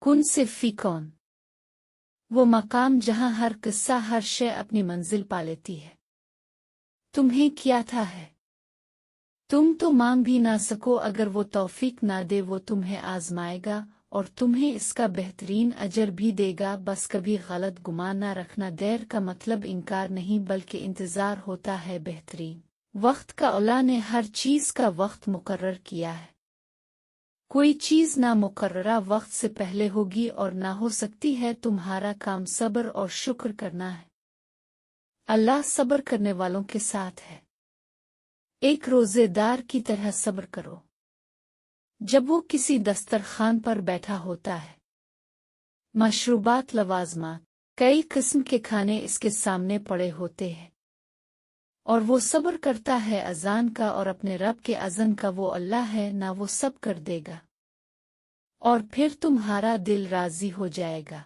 کن صرف فی کون، وہ مقام جہاں ہر قصہ ہر شے اپنی منزل پا لیتی ہے۔ تمہیں کیا تھا ہے، تم تو مانگ بھی نہ سکو، اگر وہ توفیق نہ دے وہ تمہیں آزمائے گا اور تمہیں اس کا بہترین اجر بھی دے گا۔ بس کبھی غلط گمان نہ رکھنا، دیر کا مطلب انکار نہیں بلکہ انتظار ہوتا ہے بہترین وقت کا۔ اللہ نے ہر چیز کا وقت مقرر کیا ہے، کوئی چیز نہ مقررہ وقت سے پہلے ہوگی اور نہ ہو سکتی ہے۔ تمہارا کام صبر اور شکر کرنا ہے، اللہ صبر کرنے والوں کے ساتھ ہے۔ ایک روزے دار کی طرح صبر کرو جب وہ کسی دسترخوان پر بیٹھا ہوتا ہے، مشروبات لوازمات کئی قسم کے کھانے اس کے سامنے پڑے ہوتے ہیں، اور وہ صبر کرتا ہے اذان کا، اور اپنے رب کے اذن کا وہ اللہ ہے نہ وہ سب کر دے گا، اور پھر تمہارا دل راضی ہو جائے گا۔